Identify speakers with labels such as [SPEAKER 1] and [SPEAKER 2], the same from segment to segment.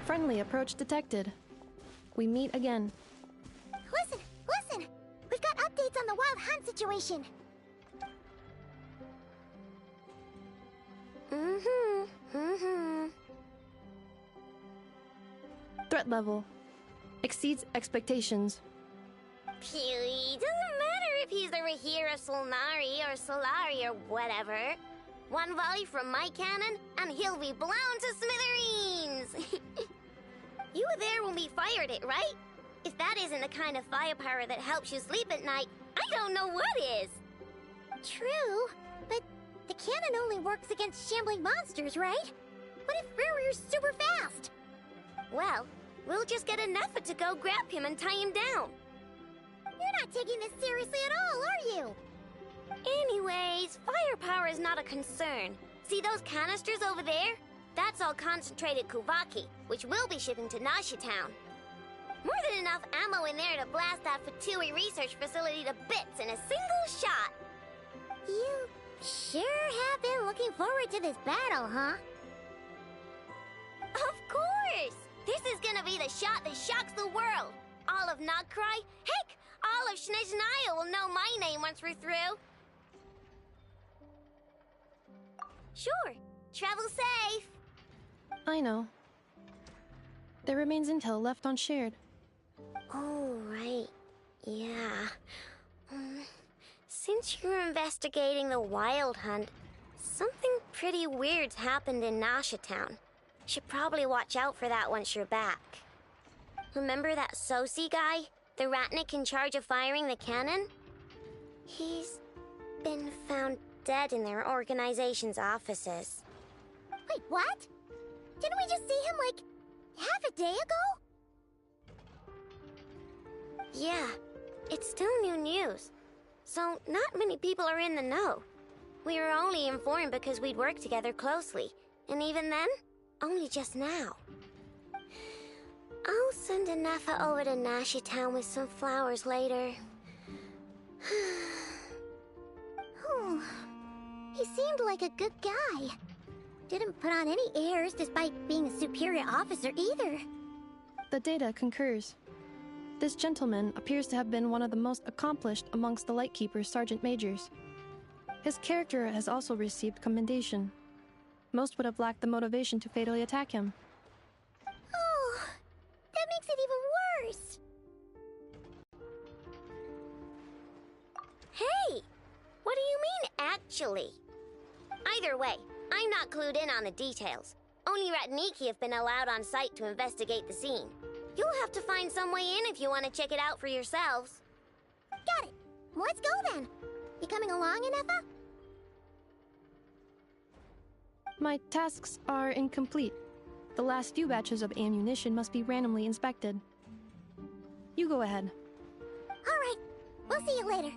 [SPEAKER 1] Friendly approach detected. We meet again.
[SPEAKER 2] Listen! Listen! We've got updates on the wild hunt situation!
[SPEAKER 1] Threat level exceeds expectations.
[SPEAKER 3] Pewy, doesn't matter if he's the Rahira Solnari or Solari or whatever. One volley from my cannon, and he'll be blown to smithereens! You were there when we fired it, right? If that isn't the kind of firepower that helps you sleep at night, I don't know what is!
[SPEAKER 2] True, but the cannon only works against shambling monsters, right? What if Rarir's super fast?
[SPEAKER 3] Well, we'll just get a Nepha to go grab him and tie him down.
[SPEAKER 2] You're not taking this seriously at all, are you?
[SPEAKER 3] Anyways, firepower is not a concern. See those canisters over there? That's all concentrated Kuvaki, which we'll be shipping to Nasha Town. More than enough ammo in there to blast that Fatui research facility to bits in a single shot.
[SPEAKER 2] You sure have been looking forward to this battle, huh?
[SPEAKER 3] Of course! This is gonna be the shot that shocks the world. All of Nagcry, heck, all of Shneznaya will know my name once we're through. Sure, travel safe.
[SPEAKER 1] I know. There remains intel left unshared.
[SPEAKER 3] Oh, right. Yeah. Since you're investigating the Wild Hunt, something pretty weird's happened in Nasha Town. Should probably watch out for that once you're back. Remember that Sosi guy? The Ratnik in charge of firing the cannon? He's been found dead in their organization's offices.
[SPEAKER 2] Wait, what? Didn't we just see him, like, half a day ago?
[SPEAKER 3] Yeah, it's still new news. So not many people are in the know. We were only informed because we'd worked together closely. And even then, only just now. I'll send a Nepha over to Nasha Town with some flowers later.
[SPEAKER 2] Oh, he seemed like a good guy. Didn't put on any airs despite being a superior officer either.
[SPEAKER 1] The data concurs. This gentleman appears to have been one of the most accomplished amongst the Lightkeeper's sergeant majors. His character has also received commendation. Most would have lacked the motivation to fatally attack him.
[SPEAKER 2] Oh, that makes it even worse.
[SPEAKER 3] Hey! What do you mean, actually? Either way, I'm not clued in on the details. Only Ratniki have been allowed on site to investigate the scene. You'll have to find some way in if you want to check it out for yourselves.
[SPEAKER 2] Got it. Let's go then. You coming along, Inefa?
[SPEAKER 1] My tasks are incomplete. The last few batches of ammunition must be randomly inspected. You go ahead.
[SPEAKER 2] All right. We'll see you later.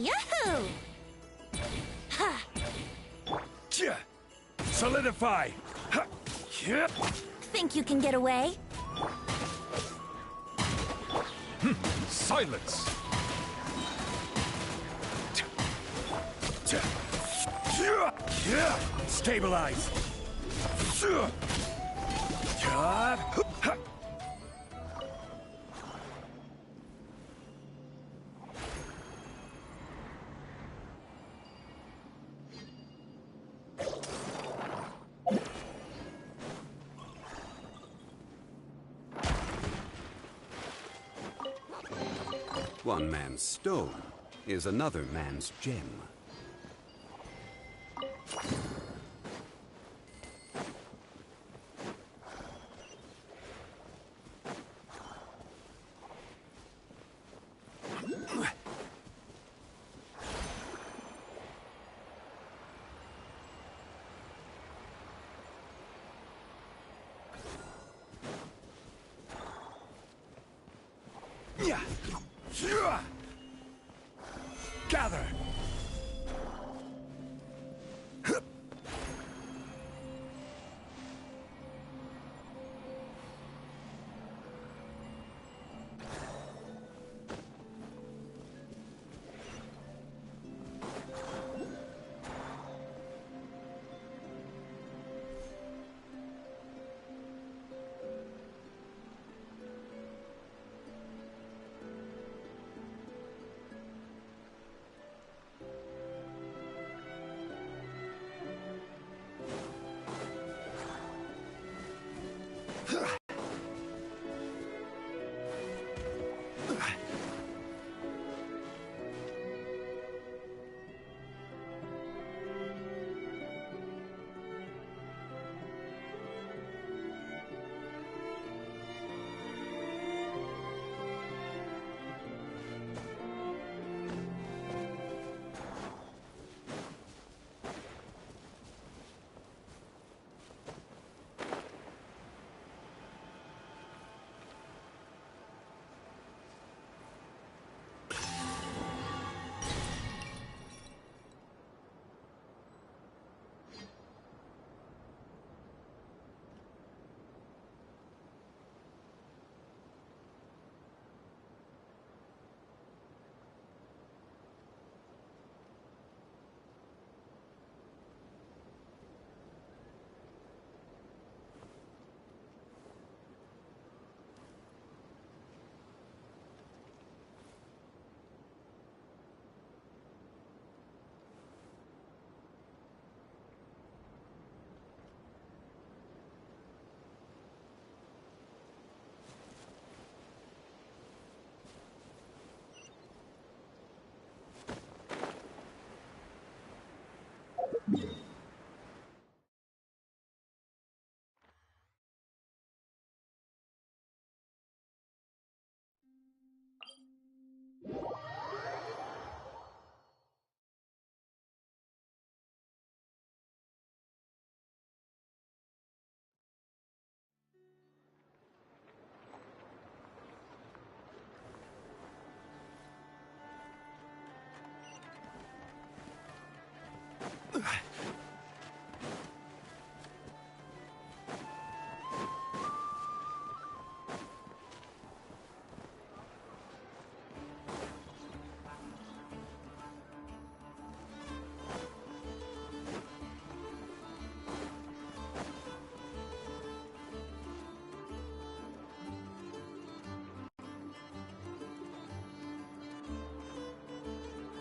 [SPEAKER 2] Yahoo! Ha!
[SPEAKER 4] Solidify! Ha!
[SPEAKER 2] Think you can get away?
[SPEAKER 4] Silence! Stabilize!
[SPEAKER 5] One man's stone is another man's gem.
[SPEAKER 4] Gather!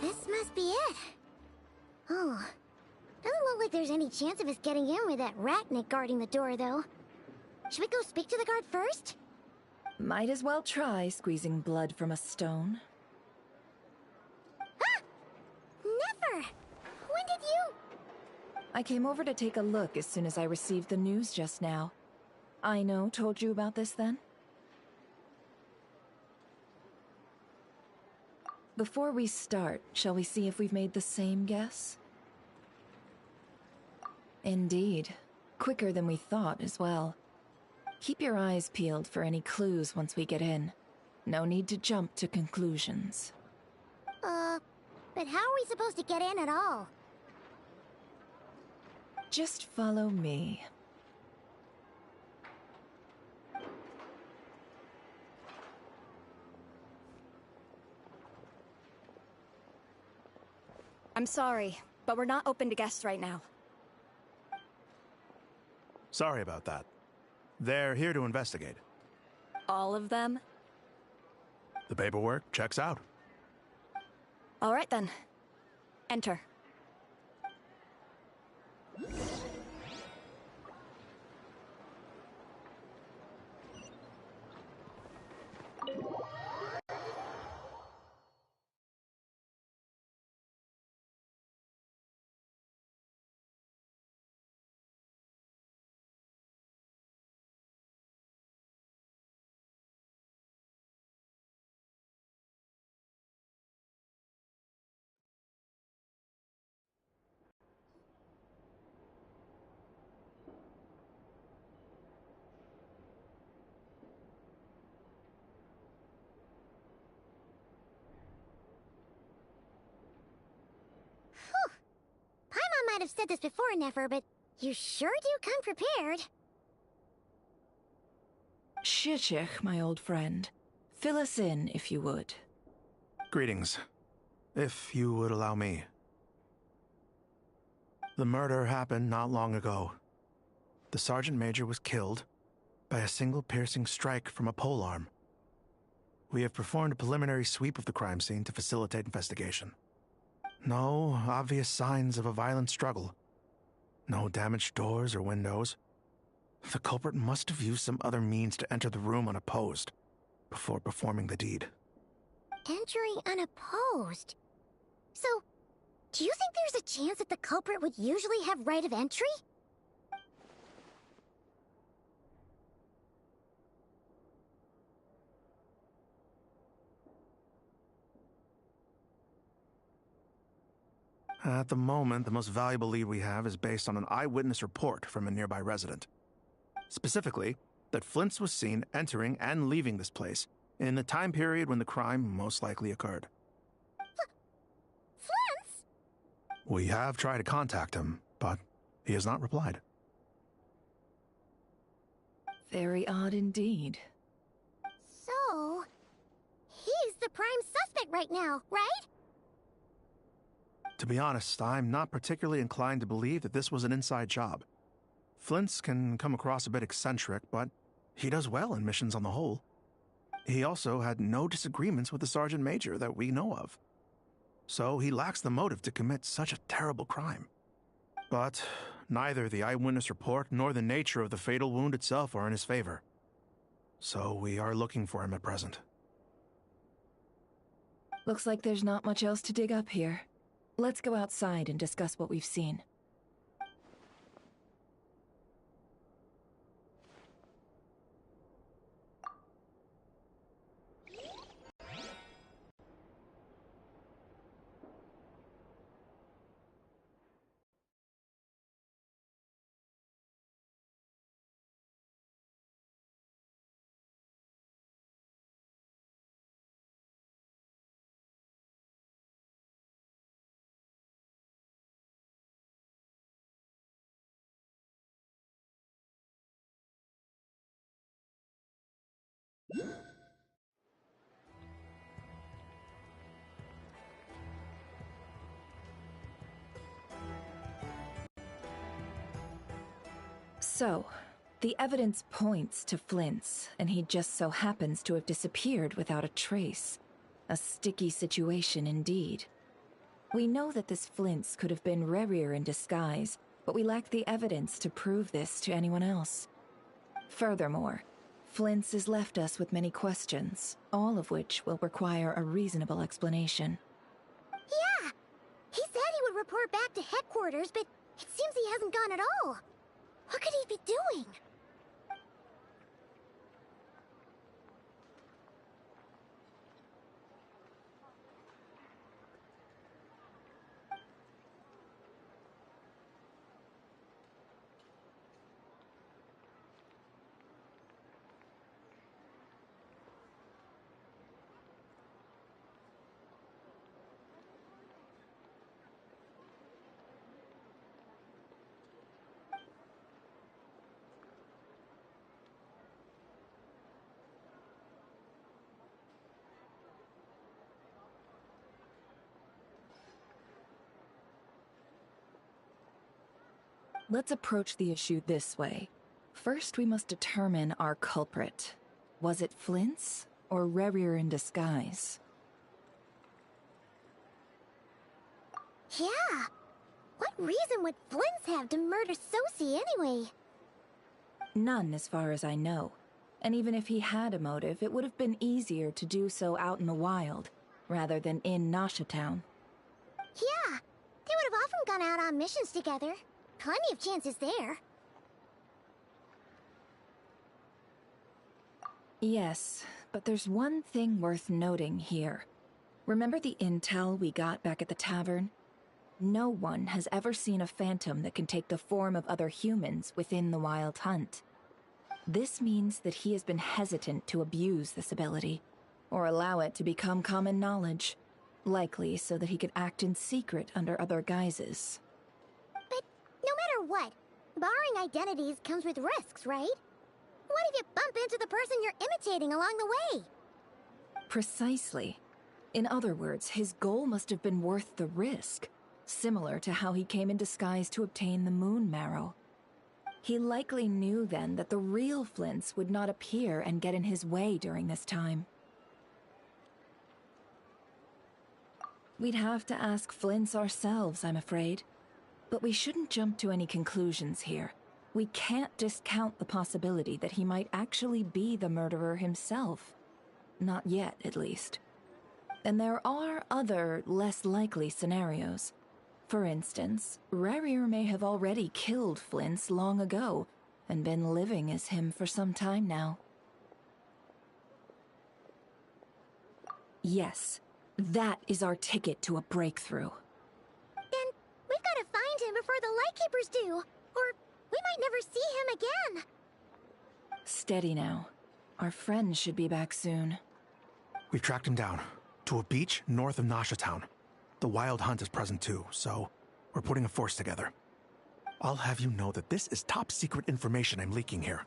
[SPEAKER 2] This must be it. Oh. Doesn't look like there's any chance of us getting in with that ratnik guarding the door, though. Should we go speak to the guard first?
[SPEAKER 6] Might as well try squeezing blood from a stone.
[SPEAKER 2] Ah! Never! When did you...
[SPEAKER 6] I came over to take a look as soon as I received the news just now. Aino told you about this then? Before we start, shall we see if we've made the same guess? Indeed. Quicker than we thought as well. Keep your eyes peeled for any clues once we get in. No need to jump to conclusions.
[SPEAKER 2] But how are we supposed to get in at all?
[SPEAKER 6] Just follow me.
[SPEAKER 7] I'm sorry, but we're not open to guests right now.
[SPEAKER 8] Sorry about that. They're here to investigate.
[SPEAKER 7] All of them?
[SPEAKER 8] The paperwork checks out.
[SPEAKER 7] All right then. Enter.
[SPEAKER 2] Paimon might have said this before, Nefer, but you sure do come prepared.
[SPEAKER 6] Shishich, my old friend. Fill us in, if you would.
[SPEAKER 8] Greetings. If you would allow me. The murder happened not long ago. The Sergeant Major was killed by a single piercing strike from a polearm. We have performed a preliminary sweep of the crime scene to facilitate investigation. No obvious signs of a violent struggle. No damaged doors or windows. The culprit must have used some other means to enter the room unopposed before performing the deed.
[SPEAKER 2] Entering unopposed. So, do you think there's a chance that the culprit would usually have right of entry?
[SPEAKER 8] At the moment, the most valuable lead we have is based on an eyewitness report from a nearby resident. Specifically, that Flint's was seen entering and leaving this place in the time period when the crime most likely occurred.
[SPEAKER 2] Flint's?
[SPEAKER 8] We have tried to contact him, but he has not replied.
[SPEAKER 6] Very odd indeed.
[SPEAKER 2] So, he's the prime suspect right now, right?
[SPEAKER 8] To be honest, I'm not particularly inclined to believe that this was an inside job. Flint's can come across a bit eccentric, but he does well in missions on the whole. He also had no disagreements with the Sergeant Major that we know of. So he lacks the motive to commit such a terrible crime. But neither the eyewitness report nor the nature of the fatal wound itself are in his favor. So we are looking for him at present.
[SPEAKER 6] Looks like there's not much else to dig up here. Let's go outside and discuss what we've seen. So, the evidence points to Flint's, and he just so happens to have disappeared without a trace. A sticky situation indeed. We know that this Flint's could have been Rerir in disguise, but we lack the evidence to prove this to anyone else. Furthermore, Flint's has left us with many questions, all of which will require a reasonable explanation.
[SPEAKER 2] Yeah! He said he would report back to headquarters, but it seems he hasn't gone at all. What could he be doing?
[SPEAKER 6] Let's approach the issue this way. First, we must determine our culprit. Was it Flint's or Rerir in disguise?
[SPEAKER 2] Yeah. What reason would Flint's have to murder Sosie anyway?
[SPEAKER 6] None, as far as I know. And even if he had a motive, it would have been easier to do so out in the wild, rather than in Nashatown.
[SPEAKER 2] Yeah. They would have often gone out on missions together. Plenty of chances there.
[SPEAKER 6] Yes, but there's one thing worth noting here. Remember the intel we got back at the tavern? No one has ever seen a phantom that can take the form of other humans within the Wild Hunt. This means that he has been hesitant to abuse this ability, or allow it to become common knowledge, likely so that he could act in secret under other guises.
[SPEAKER 2] But no matter what, borrowing identities comes with risks, right? What if you bump into the person you're imitating along the way?
[SPEAKER 6] Precisely. In other words, his goal must have been worth the risk, similar to how he came in disguise to obtain the moon marrow. He likely knew then that the real Flints would not appear and get in his way during this time. We'd have to ask Flints ourselves, I'm afraid. But we shouldn't jump to any conclusions here. We can't discount the possibility that he might actually be the murderer himself. Not yet, at least. And there are other, less likely scenarios. For instance, Rerir may have already killed Flints long ago, and been living as him for some time now. Yes, that is our ticket to a breakthrough.
[SPEAKER 2] Then we've got to find him before the Lightkeepers do, or we might never see him again.
[SPEAKER 6] Steady now. Our friend should be back soon.
[SPEAKER 8] We've tracked him down to a beach north of Nashatown. The Wild Hunt is present too, so we're putting a force together. I'll have you know that this is top secret information I'm leaking here.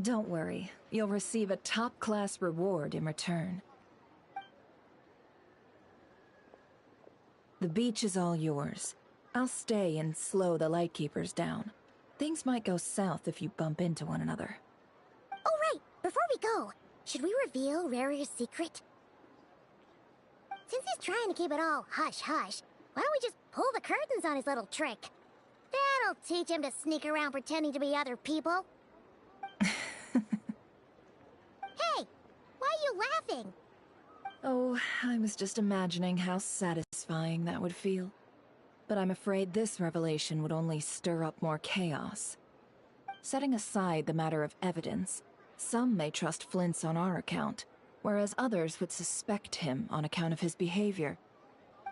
[SPEAKER 6] Don't worry, you'll receive a top-class reward in return. The beach is all yours. I'll stay and slow the Lightkeepers down. Things might go south if you bump into one another.
[SPEAKER 2] Oh right, before we go, should we reveal Rerir's secret? Since he's trying to keep it all hush-hush, why don't we just pull the curtains on his little trick? That'll teach him to sneak around pretending to be other people. Hey, why are you laughing?
[SPEAKER 6] Oh, I was just imagining how satisfying that would feel. But I'm afraid this revelation would only stir up more chaos. Setting aside the matter of evidence, some may trust Flint's on our account, whereas others would suspect him on account of his behavior.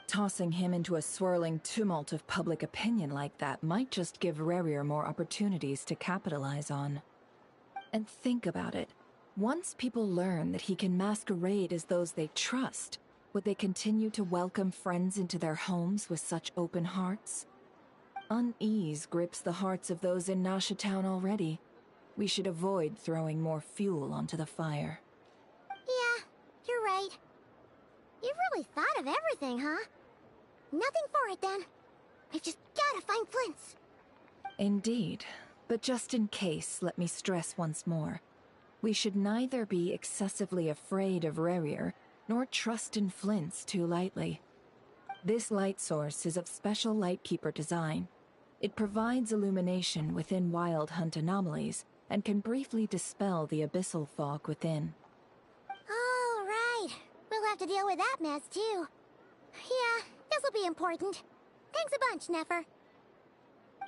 [SPEAKER 6] Tossing him into a swirling tumult of public opinion like that might just give Rerir more opportunities to capitalize on. And think about it. Once people learn that he can masquerade as those they trust, would they continue to welcome friends into their homes with such open hearts? Unease grips the hearts of those in Nashatown already. We should avoid throwing more fuel onto the fire.
[SPEAKER 2] Yeah, you're right. You've really thought of everything, huh? Nothing for it, then. We've just gotta find Flint's.
[SPEAKER 6] Indeed. But just in case, let me stress once more. We should neither be excessively afraid of Rerir, nor trust in Flint's too lightly. This light source is of special Lightkeeper design. It provides illumination within Wild Hunt anomalies, and can briefly dispel the abyssal fog within.
[SPEAKER 2] Oh, right. We'll have to deal with that mess, too. Yeah, this'll be important. Thanks a bunch, Nefer.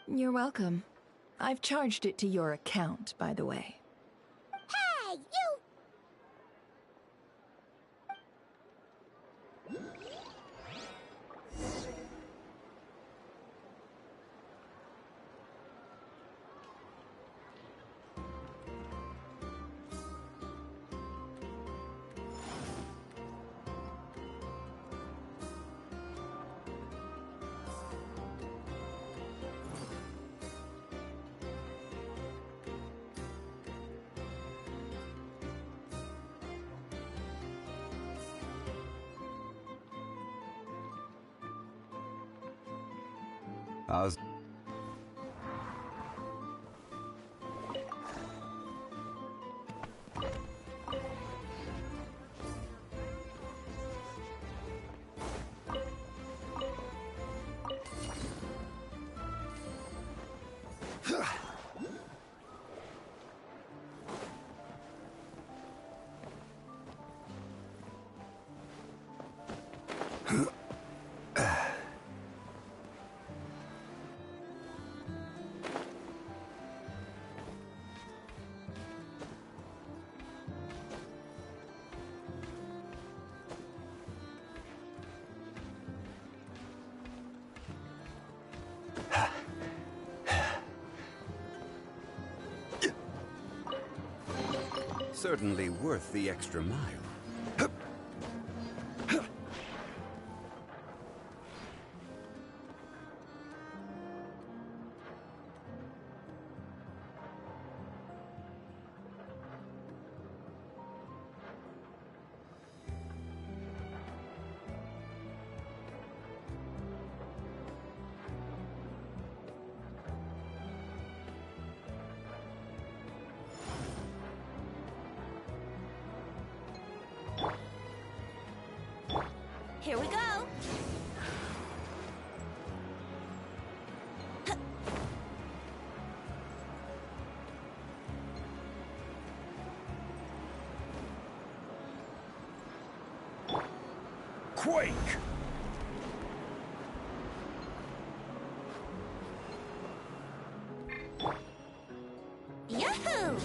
[SPEAKER 6] You're welcome. I've charged it to your account, by the way.
[SPEAKER 2] Hey, you!
[SPEAKER 5] How's... Certainly worth the extra mile.
[SPEAKER 3] Here we go!
[SPEAKER 4] Quake!
[SPEAKER 3] Yahoo!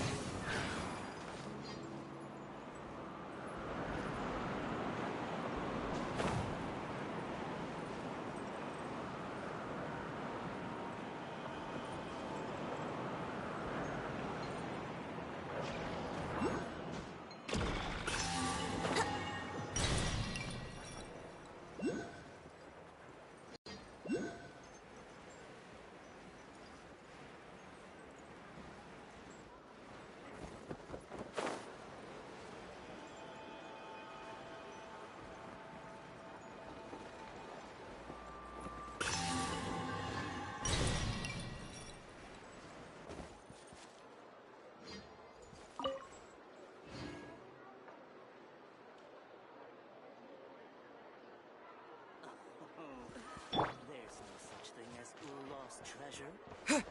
[SPEAKER 9] There's no such thing as lost treasure. Only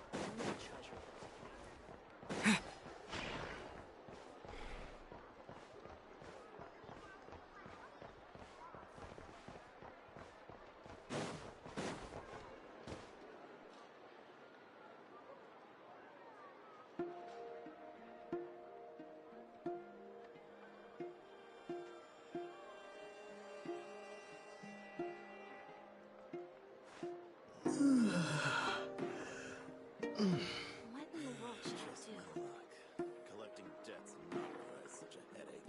[SPEAKER 9] treasure.
[SPEAKER 3] What in the world should I do?
[SPEAKER 9] Collecting debts and not is such a headache.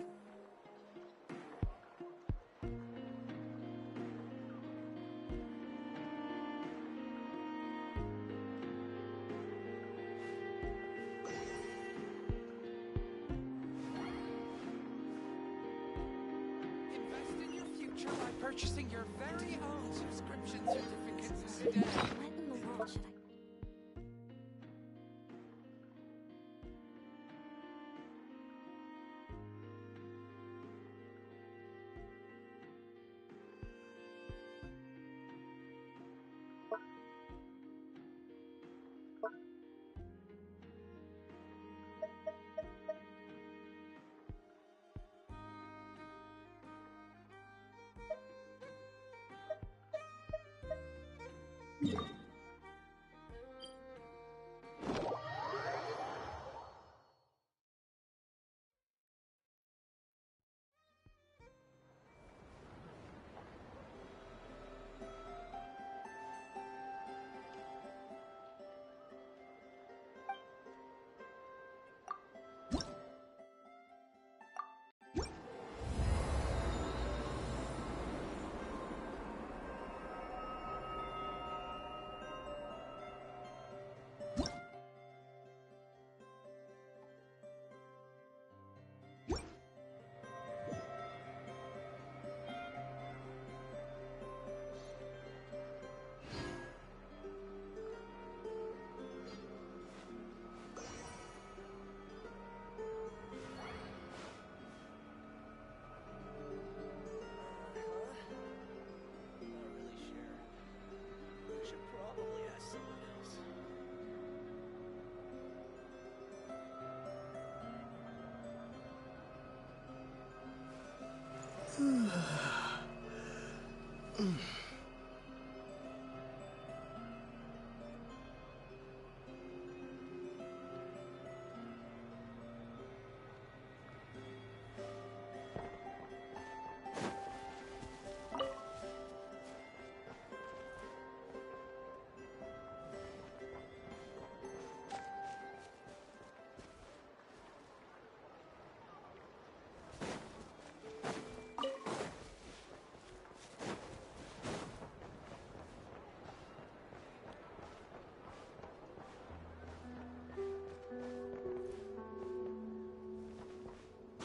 [SPEAKER 10] Invest in your future by purchasing your very own subscription certificates today.
[SPEAKER 3] What in the world should I...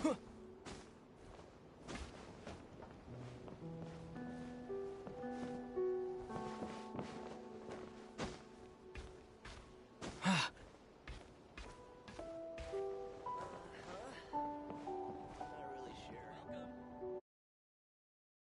[SPEAKER 10] Huh.